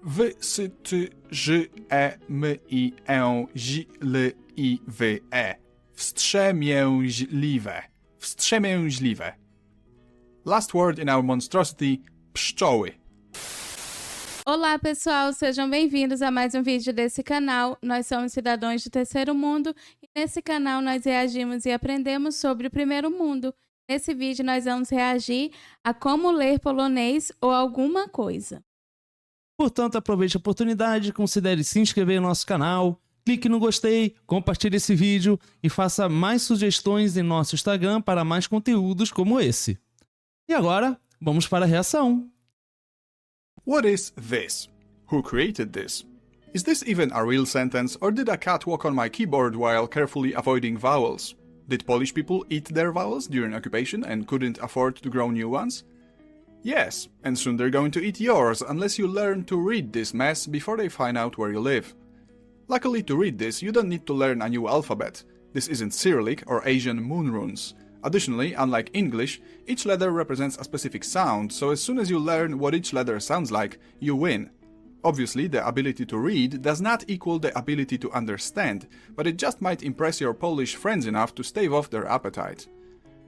w, s, t, ż, e, m, i, e, ź, l, i, w, e. Wstrzemięźliwe. Wstrzemięźliwe. Last word in our monstrosity, pszczoły. Olá pessoal, sejam bem-vindos a mais um vídeo desse canal. Nós somos cidadãos do terceiro mundo e nesse canal nós reagimos e aprendemos sobre o primeiro mundo. Nesse vídeo nós vamos reagir a como ler polonês ou alguma coisa. Portanto, aproveite a oportunidade, considere se inscrever no nosso canal, clique no gostei, compartilhe esse vídeo e faça mais sugestões em nosso Instagram para mais conteúdos como esse. E agora, vamos para a reação. What is this? Who created this? Is this even a real sentence, or did a cat walk on my keyboard while carefully avoiding vowels? Did Polish people eat their vowels during occupation and couldn't afford to grow new ones? Yes, and soon they're going to eat yours unless you learn to read this mess before they find out where you live. Luckily, to read this, you don't need to learn a new alphabet. This isn't Cyrillic or Asian moon runes. Additionally, unlike English, each letter represents a specific sound, so as soon as you learn what each letter sounds like, you win. Obviously, the ability to read does not equal the ability to understand, but it just might impress your Polish friends enough to stave off their appetite.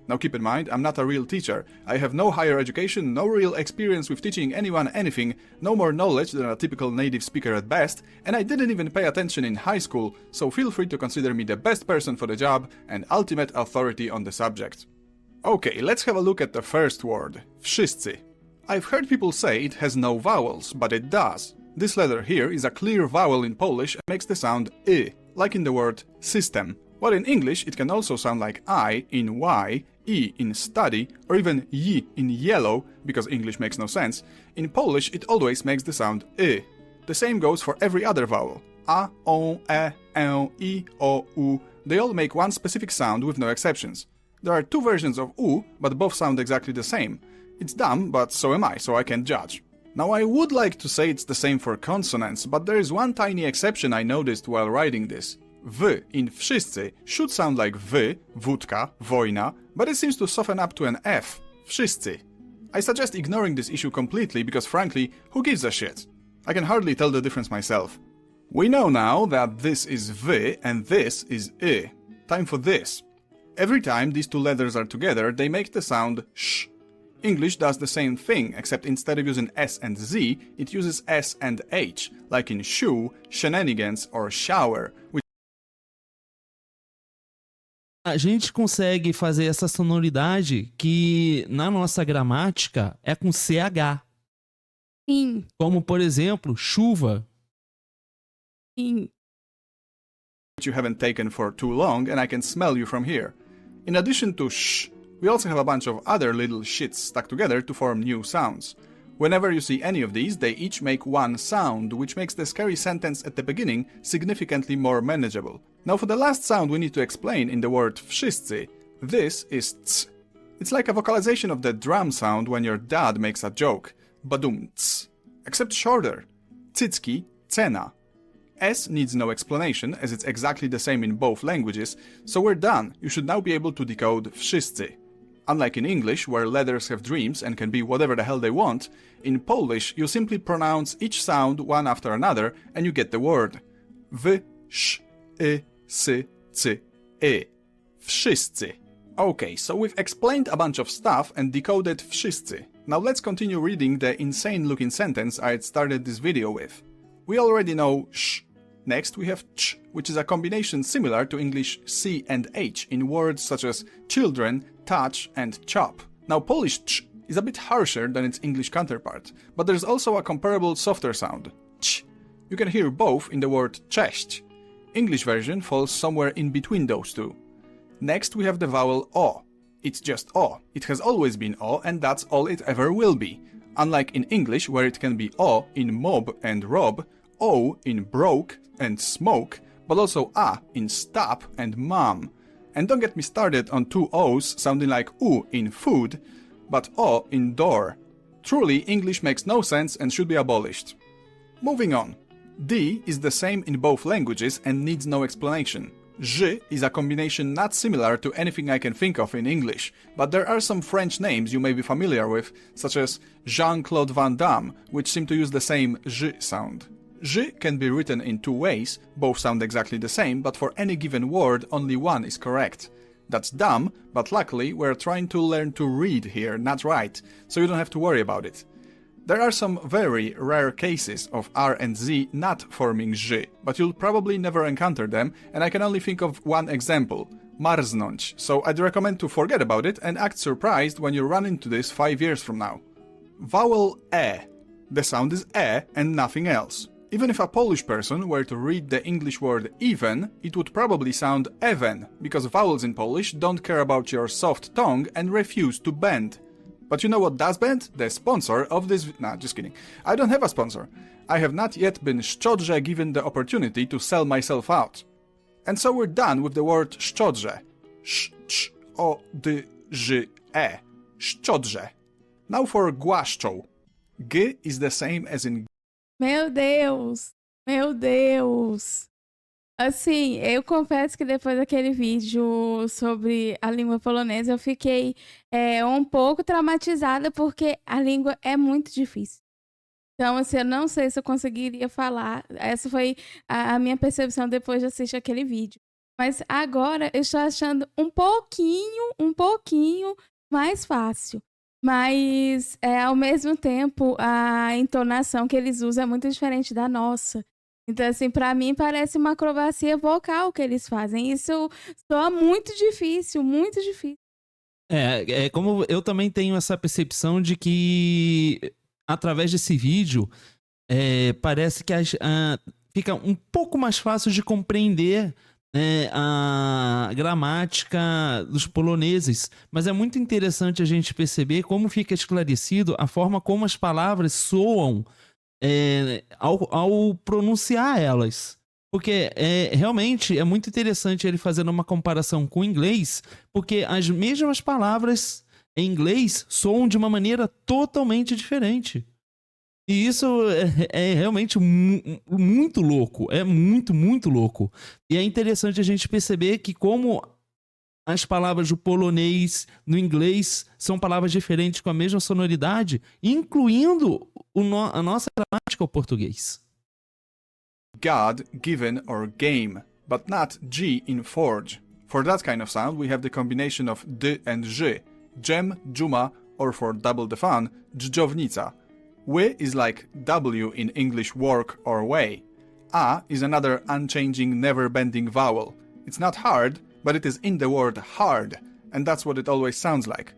Now keep in mind, I'm not a real teacher. I have no higher education, no real experience with teaching anyone anything, no more knowledge than a typical native speaker at best, and I didn't even pay attention in high school, so feel free to consider me the best person for the job and ultimate authority on the subject. Okay, let's have a look at the first word, wszyscy. I've heard people say it has no vowels, but it does. This letter here is a clear vowel in Polish and makes the sound I, like in the word system. While in English it can also sound like I in Y, I in study, or even Y in yellow, because English makes no sense. In Polish it always makes the sound I. The same goes for every other vowel. A, O, E, I, O, U. They all make one specific sound with no exceptions. There are two versions of U, but both sound exactly the same. It's dumb, but so am I, so I can't judge. Now I would like to say it's the same for consonants, but there is one tiny exception I noticed while writing this. W in wszyscy should sound like w, wódka, wojna, but it seems to soften up to an F, wszyscy. I suggest ignoring this issue completely because frankly, who gives a shit? I can hardly tell the difference myself. We know now that this is w and this is I. Time for this. Every time these two letters are together, they make the sound sh. English does the same thing, except instead of using S and Z, it uses S and H, like in shoe, shenanigans, or shower, which A gente consegue fazer essa sonoridade que na nossa gramática é com CH. Sim, Como, por exemplo, chuva. sim. you haven't taken for too long, and I can smell you from here. In addition to sh, we also have a bunch of other little shits stuck together to form new sounds. Whenever you see any of these, they each make one sound, which makes the scary sentence at the beginning significantly more manageable. Now for the last sound we need to explain in the word wszyscy, this is ts. It's like a vocalization of the drum sound when your dad makes a joke, badum ts, except shorter, cycki, cena. S needs no explanation, as it's exactly the same in both languages, so we're done. You should now be able to decode wszyscy. Unlike in English, where letters have dreams and can be whatever the hell they want, in Polish you simply pronounce each sound one after another and you get the word. W, sz, I, s, c, I. Wszyscy. Okay, so we've explained a bunch of stuff and decoded wszyscy. Now let's continue reading the insane looking sentence I had started this video with. We already know sh. Next we have ch, which is a combination similar to English C and H in words such as children, touch, and chop. Now Polish ch is a bit harsher than its English counterpart, but there's also a comparable softer sound, ch. You can hear both in the word cześć. English version falls somewhere in between those two. Next we have the vowel O. It's just O. It has always been O, and that's all it ever will be. Unlike in English, where it can be O in mob and rob, O in broke and smoke, but also A in stop and mom. And don't get me started on two O's sounding like U in food, but O in door. Truly, English makes no sense and should be abolished. Moving on. D is the same in both languages and needs no explanation. J is a combination not similar to anything I can think of in English, but there are some French names you may be familiar with, such as Jean-Claude Van Damme, which seem to use the same J sound. J can be written in two ways, both sound exactly the same, but for any given word only one is correct. That's dumb, but luckily we're trying to learn to read here, not write, so you don't have to worry about it. There are some very rare cases of R and Z not forming J, but you'll probably never encounter them, and I can only think of one example, marznąć, so I'd recommend to forget about it and act surprised when you run into this 5 years from now. Vowel E. The sound is E and nothing else. Even if a Polish person were to read the English word even, it would probably sound even, because vowels in Polish don't care about your soft tongue and refuse to bend. But you know what does bend? The sponsor of this... Nah, just kidding. I don't have a sponsor. I have not yet been szczodrze given the opportunity to sell myself out. And so we're done with the word szczodrze. Sz-cz-o-d-ż-e. Szczodrze. Now for głaszczą. G is the same as in... Meu Deus! Meu Deus! Assim, eu confesso que depois daquele vídeo sobre a língua polonesa, eu fiquei um pouco traumatizada, porque a língua é muito difícil. Então, assim, eu não sei se eu conseguiria falar. Essa foi a minha percepção depois de assistir aquele vídeo. Mas agora eu estou achando um pouquinho mais fácil. Mas, ao mesmo tempo, a entonação que eles usam é muito diferente da nossa. Então, assim, pra mim parece uma acrobacia vocal que eles fazem. Isso soa muito difícil, muito difícil. Como eu também tenho essa percepção de que, através desse vídeo, parece que fica um pouco mais fácil de compreender a gramática dos poloneses. Mas é muito interessante a gente perceber como fica esclarecido a forma como as palavras soam ao pronunciar elas. Porque realmente é muito interessante ele fazendo uma comparação com o inglês, porque as mesmas palavras em inglês soam de uma maneira totalmente diferente. E isso é realmente muito louco. É muito louco. E é interessante a gente perceber que como as palavras do polonês no inglês são palavras diferentes com a mesma sonoridade, incluindo a nossa gramática ao português. God, given or game, but not G in forge. For that kind of sound we have the combination of D and Ż, dżem, dżuma, or for double the fun, dżdżownica. Ły is like W in English work or way. A is another unchanging, never-bending vowel. It's not hard, but it is in the word hard, and that's what it always sounds like.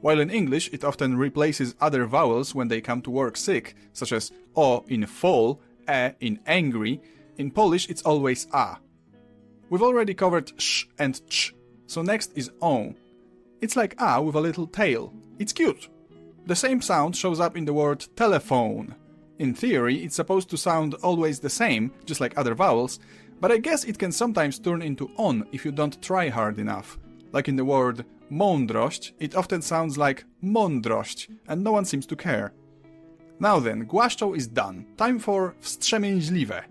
While in English it often replaces other vowels when they come to work sick, such as O in fall, E in angry, in Polish it's always A. We've already covered sh and ch, so next is O. It's like A with a little tail. It's cute. The same sound shows up in the word telephone. In theory, it's supposed to sound always the same, just like other vowels, but I guess it can sometimes turn into on if you don't try hard enough. Like in the word mądrość, it often sounds like mądrość, and no one seems to care. Now then, głaszczą is done. Time for wstrzemięźliwe.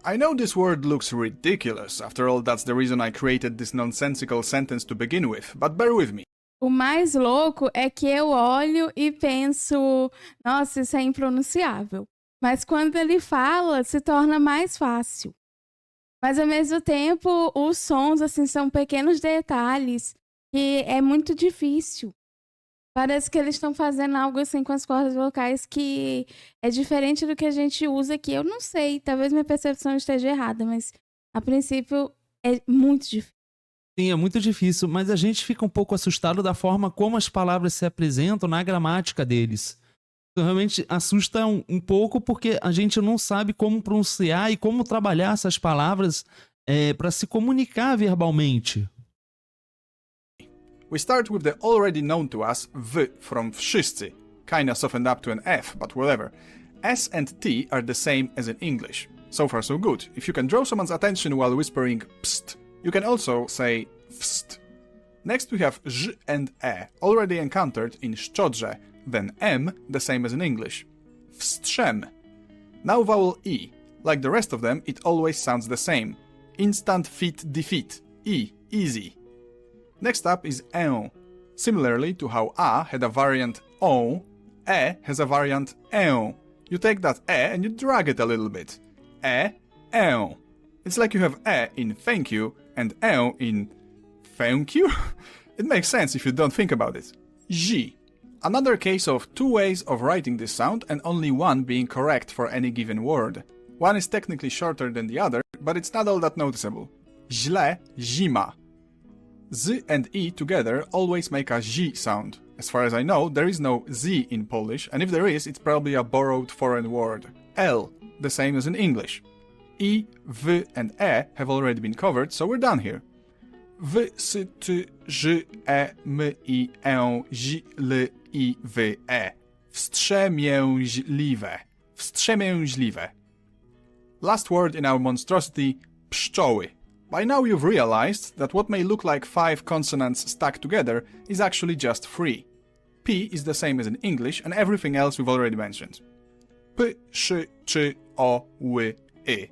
I know this word looks ridiculous, after all that's the reason I created this nonsensical sentence to begin with, but bear with me. O mais louco é que eu olho e penso, nossa, isso é impronunciável. Mas quando ele fala, se torna mais fácil. Mas ao mesmo tempo, os sons assim são pequenos detalhes que é muito difícil. Parece que eles estão fazendo algo assim com as cordas vocais que é diferente do que a gente usa aqui. Eu não sei, talvez minha percepção esteja errada, mas a princípio é muito difícil. Sim, é muito difícil, mas a gente fica um pouco assustado da forma como as palavras se apresentam na gramática deles. Isso realmente assusta um pouco porque a gente não sabe como pronunciar e como trabalhar essas palavras para se comunicar verbalmente. We start with the already known to us V from wszyscy, kinda softened up to an F, but whatever. S and T are the same as in English. So far so good. If you can draw someone's attention while whispering pst, you can also say wst. Next we have ż and e, already encountered in szczodrze, then m, the same as in English. Wstrzem. Now vowel e. Like the rest of them, it always sounds the same. Instant fit defeat. E, easy. Next up is eon. Similarly to how a had a variant on, e has a variant eon. You take that e and you drag it a little bit. Eon. It's like you have e in thank you and eon in thank you? It makes sense if you don't think about it. J. Another case of two ways of writing this sound and only one being correct for any given word. One is technically shorter than the other, but it's not all that noticeable. Źle, zima. Z and E together always make a J sound. As far as I know, there is no Z in Polish, and if there is, it's probably a borrowed foreign word. L, the same as in English. I, W and E have already been covered, so we're done here. W, S, T, Ż, E, M, I, E, Ź, L, I, W, E. Wstrzemięźliwe. Wstrzemięźliwe. Last word in our monstrosity, pszczoły. By now you've realized that what may look like 5 consonants stuck together is actually just 3. P is the same as in English and everything else we've already mentioned. P, sz, czy, o, ły, I.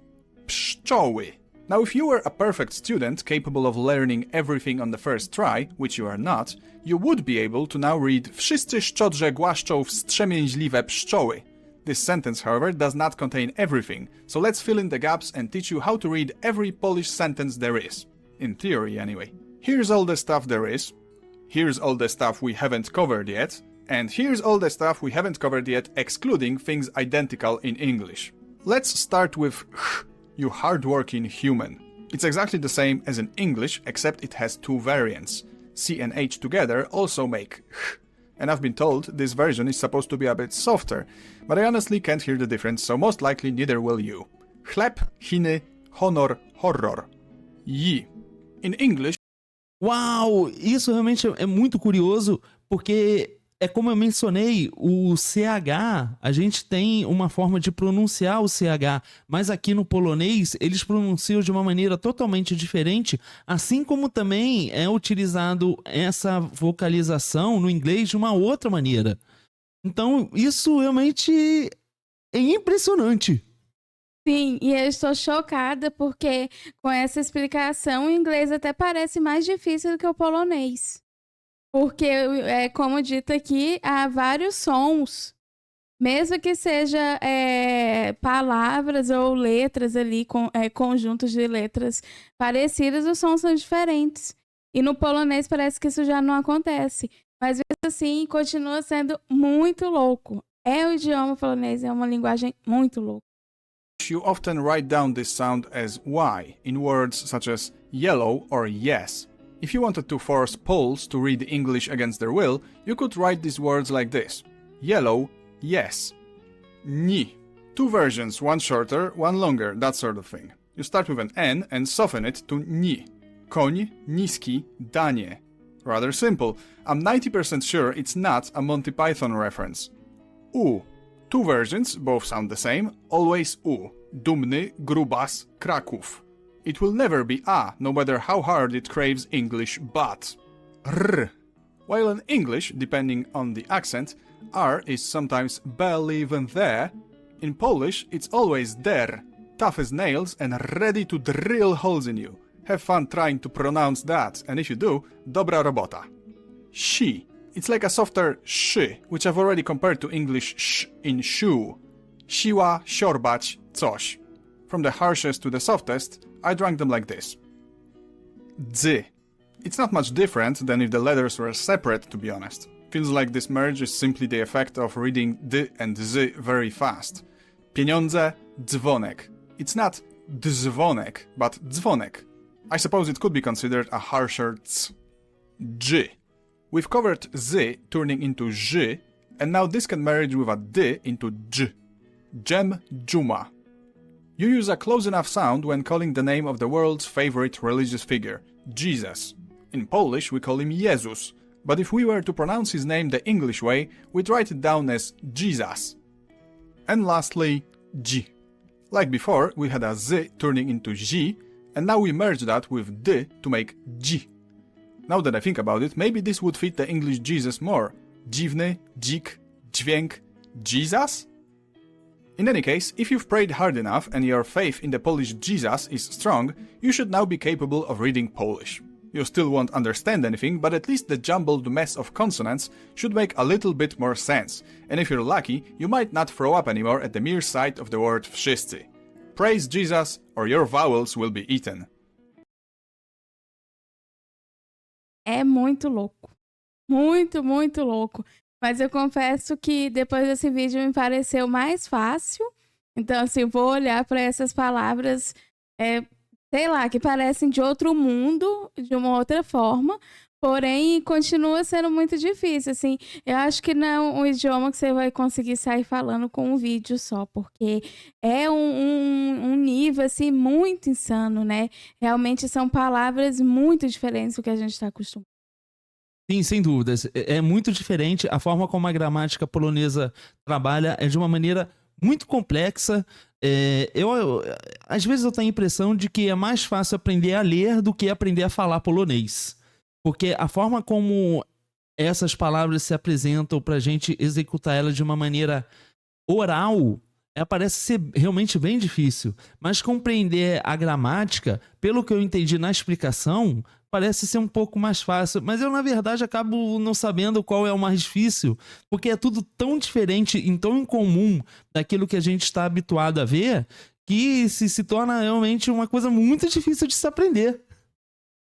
Pszczoły. Now if you were a perfect student capable of learning everything on the first try, which you are not, you would be able to now read Wszyscy szczodrze głaszczą wstrzemięźliwe pszczoły. This sentence, however, does not contain everything, so let's fill in the gaps and teach you how to read every Polish sentence there is. In theory, anyway. Here's all the stuff there is. Here's all the stuff we haven't covered yet. And here's all the stuff we haven't covered yet, excluding things identical in English. Let's start with ch, you hardworking human. It's exactly the same as in English, except it has 2 variants. C and H together also make ch. And I've been told this version is supposed to be a bit softer, but I honestly can't hear the difference, so most likely neither will you. Chleb, chiny, honor, horror. Yi. In English... Uau! Isso realmente é muito curioso, porque é como eu mencionei, o CH, a gente tem uma forma de pronunciar o CH, mas aqui no polonês eles pronunciam de uma maneira totalmente diferente, assim como também é utilizado essa vocalização no inglês de uma outra maneira. Então isso realmente é impressionante. Sim, e eu estou chocada porque com essa explicação o inglês até parece mais difícil do que o polonês. Porque, como dito aqui, há vários sons, mesmo que seja palavras ou letras ali, conjuntos de letras parecidas, os sons são diferentes. E no polonês parece que isso já não acontece. Mas mesmo assim, continua sendo muito louco. O idioma polonês é uma linguagem muito louca. You often write down this sound as Y in words such as yellow or yes. If you wanted to force Poles to read English against their will, you could write these words like this. Yellow, yes. Ni. 2 versions, one shorter, one longer, that sort of thing. You start with an N and soften it to ni. Koń, niski, danie. Rather simple. I'm 90% sure it's not a Monty Python reference. U. 2 versions, both sound the same, always U. Dumny, grubas, Kraków. It will never be A, no matter how hard it craves English but. R. While in English, depending on the accent, R is sometimes barely even there, in Polish it's always der, tough as nails and ready to drill holes in you. Have fun trying to pronounce that, and if you do, dobra robota. She. It's like a softer sh, which I've already compared to English sh in shoe. Siła, siorbać, coś. From the harshest to the softest, I drank them like this. Z. It's not much different than if the letters were separate, to be honest. Feels like this merge is simply the effect of reading D and Z very fast. Pieniądze, dzwonek. It's not dzwonek, but dzwonek. I suppose it could be considered a harsher ts. J. We've covered Z turning into Ż, and now this can merge with a D into J. Dżem, dżuma. You use a close enough sound when calling the name of the world's favorite religious figure, Jesus. In Polish, we call him Jezus, but if we were to pronounce his name the English way, we'd write it down as Jesus. And lastly, G. Like before, we had a Z turning into J, and now we merge that with D to make G. Now that I think about it, maybe this would fit the English Jesus more. Dziwny, dzik, dźwięk, Jesus? In any case, if you've prayed hard enough and your faith in the Polish Jesus is strong, you should now be capable of reading Polish. You still won't understand anything, but at least the jumbled mess of consonants should make a little bit more sense, and if you're lucky, you might not throw up anymore at the mere sight of the word wszyscy. Praise Jesus, or your vowels will be eaten. É muito louco. Muito, muito louco. Mas eu confesso que depois desse vídeo me pareceu mais fácil. Então, assim, vou olhar para essas palavras, sei lá, que parecem de outro mundo, de uma outra forma. Porém, continua sendo muito difícil, assim. Eu acho que não é um idioma que você vai conseguir sair falando com um vídeo só, porque é um nível, assim, muito insano, né? Realmente são palavras muito diferentes do que a gente está acostumado. Sim, sem dúvidas. É muito diferente. A forma como a gramática polonesa trabalha é de uma maneira muito complexa. Às vezes eu tenho a impressão de que é mais fácil aprender a ler do que aprender a falar polonês. Porque a forma como essas palavras se apresentam para a gente executar elas de uma maneira oral parece ser realmente bem difícil. Mas compreender a gramática, pelo que eu entendi na explicação, parece ser um pouco mais fácil. Mas eu, na verdade, acabo não sabendo qual é o mais difícil, porque é tudo tão diferente e tão incomum daquilo que a gente está habituado a ver, que se torna realmente uma coisa muito difícil de se aprender.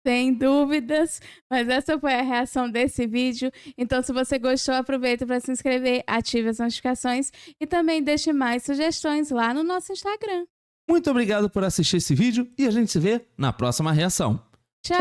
Sem dúvidas, mas essa foi a reação desse vídeo. Então, se você gostou, aproveita para se inscrever, ative as notificações e também deixe mais sugestões lá no nosso Instagram. Muito obrigado por assistir esse vídeo e a gente se vê na próxima reação. Tchau!